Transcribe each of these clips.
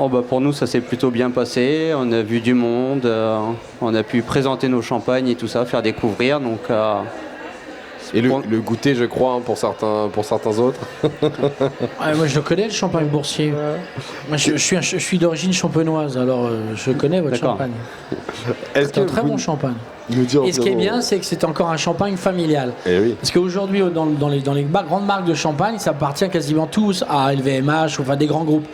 Oh, bah, pour nous, ça s'est plutôt bien passé. On a vu du monde, on a pu présenter nos champagnes et tout ça, faire découvrir. Donc, et le goûter, je crois, hein, pour certains autres. Ouais, moi, je le connais, le champagne boursier. Moi, je suis d'origine champenoise, alors je connais votre champagne. C'est un très bon champagne. Et ce qui est bien, c'est que c'est encore un champagne familial. Oui. Parce qu'aujourd'hui, dans les grandes marques de champagne, ça appartient quasiment tous à LVMH, enfin des grands groupes.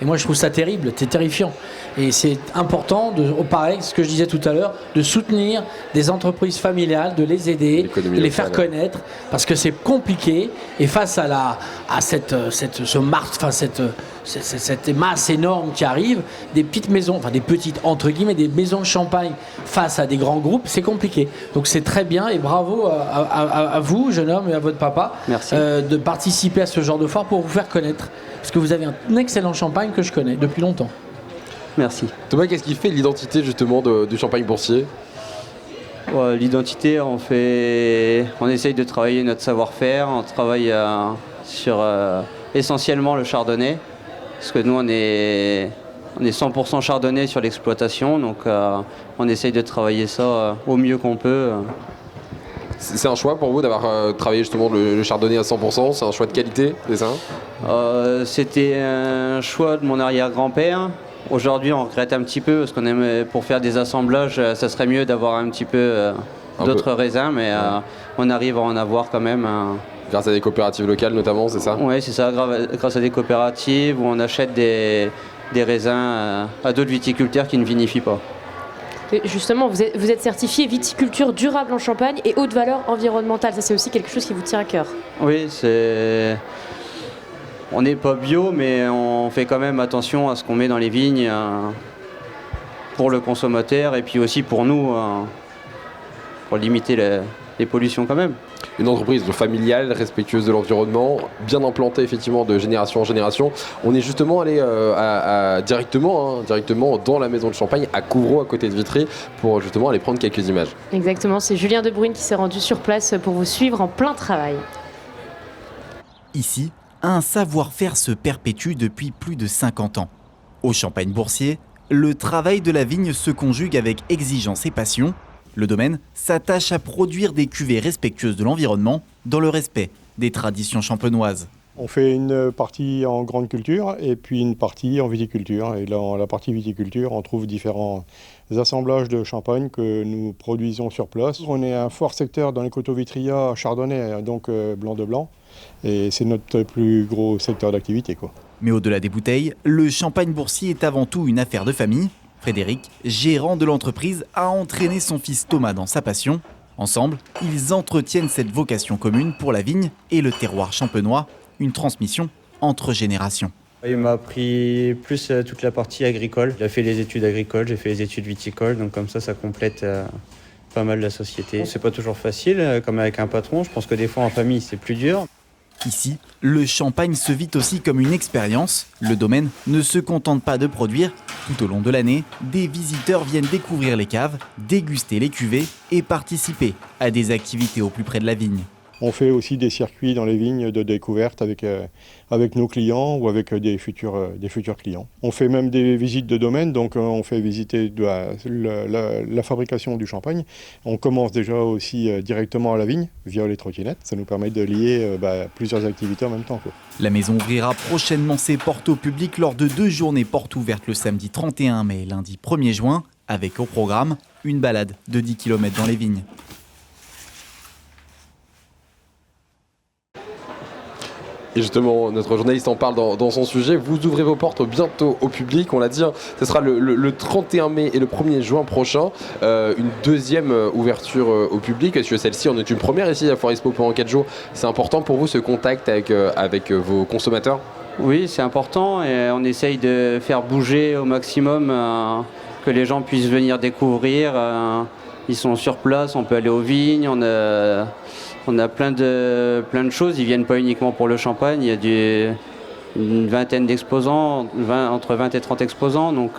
Et moi, je trouve ça terrible, c'est terrifiant. Et c'est important, pareil, ce que je disais tout à l'heure, de soutenir des entreprises familiales, de les aider, de les faire connaître, parce que c'est compliqué. Et face à cette masse énorme qui arrive, des petites maisons, enfin des petites entre guillemets, des maisons de champagne face à des grands groupes, c'est compliqué. Donc c'est très bien et bravo à vous, jeune homme, et à votre papa, de participer à ce genre de foire pour vous faire connaître. Parce que vous avez un excellent champagne que je connais depuis longtemps. Merci. Thomas, qu'est-ce qui fait l'identité justement du champagne boursier ? L'identité, on essaye de travailler notre savoir-faire, on travaille sur essentiellement le chardonnay, parce que nous on est 100% chardonnay sur l'exploitation, donc on essaye de travailler ça au mieux qu'on peut. C'est un choix pour vous d'avoir travaillé justement le chardonnay à 100%, c'est un choix de qualité, c'est ça ? C'était un choix de mon arrière-grand-père. Aujourd'hui, on regrette un petit peu parce qu'on aime, pour faire des assemblages, ça serait mieux d'avoir un petit peu d'autres raisins, mais on arrive à en avoir quand même. Grâce à des coopératives locales notamment, c'est ça ? Oui, c'est ça, grâce à des coopératives où on achète des raisins à d'autres viticulteurs qui ne vinifient pas. Et justement, vous êtes certifié viticulture durable en Champagne et haute valeur environnementale. Ça, c'est aussi quelque chose qui vous tient à cœur. Oui, on n'est pas bio, mais on fait quand même attention à ce qu'on met dans les vignes pour le consommateur et puis aussi pour nous, pour limiter les pollutions quand même. Une entreprise familiale, respectueuse de l'environnement, bien implantée effectivement de génération en génération. On est justement allé directement dans la maison de champagne à Couvreau, à côté de Vitry, pour justement aller prendre quelques images. Exactement, c'est Julien Debrune qui s'est rendu sur place pour vous suivre en plein travail. Ici, un savoir-faire se perpétue depuis plus de 50 ans. Au Champagne Boursier, le travail de la vigne se conjugue avec exigence et passion. Le domaine s'attache à produire des cuvées respectueuses de l'environnement dans le respect des traditions champenoises. On fait une partie en grande culture et puis une partie en viticulture. Et dans la partie viticulture, on trouve différents assemblages de champagne que nous produisons sur place. On est un fort secteur dans les coteaux Vitria chardonnay, donc blanc de blanc. Et c'est notre plus gros secteur d'activité, quoi. Mais au-delà des bouteilles, le Champagne Boursier est avant tout une affaire de famille. Frédéric, gérant de l'entreprise, a entraîné son fils Thomas dans sa passion. Ensemble, ils entretiennent cette vocation commune pour la vigne et le terroir champenois, une transmission entre générations. Il m'a appris plus toute la partie agricole. Il a fait les études agricoles, j'ai fait les études viticoles, donc comme ça complète pas mal la société. C'est pas toujours facile, comme avec un patron. Je pense que des fois en famille, c'est plus dur. Ici, le champagne se vit aussi comme une expérience. Le domaine ne se contente pas de produire. Tout au long de l'année, des visiteurs viennent découvrir les caves, déguster les cuvées et participer à des activités au plus près de la vigne. On fait aussi des circuits dans les vignes de découverte avec nos clients ou avec des futurs clients. On fait même des visites de domaine, donc on fait visiter la fabrication du champagne. On commence déjà aussi directement à la vigne via les trottinettes. Ça nous permet de lier plusieurs activités en même temps, quoi. La maison ouvrira prochainement ses portes au public lors de 2 journées portes ouvertes le samedi 31 mai et lundi 1er juin, avec au programme une balade de 10 km dans les vignes. Et justement, notre journaliste en parle dans son sujet. Vous ouvrez vos portes bientôt au public. On l'a dit, ce sera le 31 mai et le 1er juin prochain. Une deuxième ouverture au public. Est-ce que celle-ci en est une première ici à Foire Expo pendant 4 jours ? C'est important pour vous ce contact avec vos consommateurs ? Oui, c'est important et on essaye de faire bouger au maximum, que les gens puissent venir découvrir. Ils sont sur place, on peut aller aux vignes, on a plein de choses. Ils viennent pas uniquement pour le champagne, il y a une vingtaine d'exposants, entre 20 et 30 exposants. Donc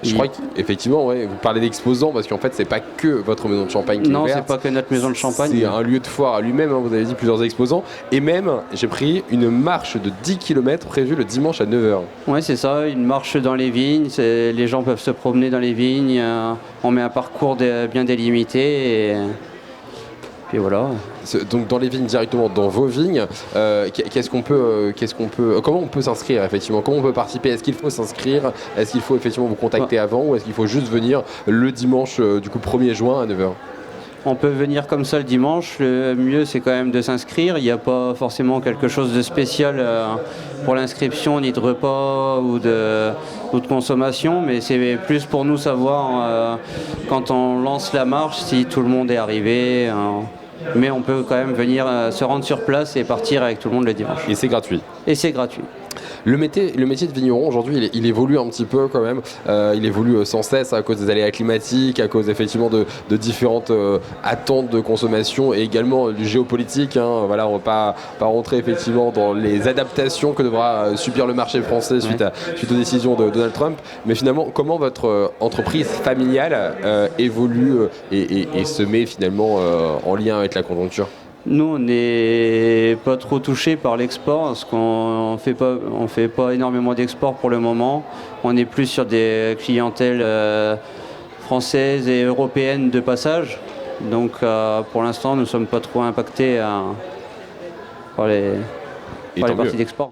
Je crois qu'effectivement, ouais, vous parlez d'exposants parce qu'en fait, c'est pas que votre maison de champagne qui est Non, ouverte. c'est pas que notre maison de champagne. C'est un lieu de foire à lui-même, hein, vous avez dit plusieurs exposants. Et même, j'ai pris une marche de 10 km prévue le dimanche à 9h. Ouais, c'est ça, une marche dans les vignes. Les gens peuvent se promener dans les vignes. On met un parcours bien délimité. Et puis voilà. Donc dans les vignes directement, dans vos vignes, comment on peut s'inscrire effectivement? Comment on peut participer? Est-ce qu'il faut s'inscrire? Est-ce qu'il faut effectivement vous contacter avant? Ou est-ce qu'il faut juste venir le dimanche du coup 1er juin à 9h? On peut venir comme ça le dimanche. Le mieux, c'est quand même de s'inscrire. Il n'y a pas forcément quelque chose de spécial pour l'inscription, ni de repas ou de consommation, mais c'est plus pour nous savoir quand on lance la marche si tout le monde est arrivé. Mais on peut quand même venir se rendre sur place et partir avec tout le monde le dimanche. Et c'est gratuit. Et c'est gratuit. Le métier de vigneron aujourd'hui, il évolue un petit peu quand même. Il évolue sans cesse à cause des aléas climatiques, à cause effectivement de différentes attentes de consommation et également du géopolitique. Hein. Voilà, on ne va pas rentrer effectivement dans les adaptations que devra subir le marché français suite aux décisions de Donald Trump. Mais finalement, comment votre entreprise familiale évolue et se met finalement en lien avec la conjoncture? Nous, on n'est pas trop touchés par l'export, parce qu'on fait pas énormément d'export pour le moment. On est plus sur des clientèles françaises et européennes de passage. Donc pour l'instant, nous ne sommes pas trop impactés par les parties d'export.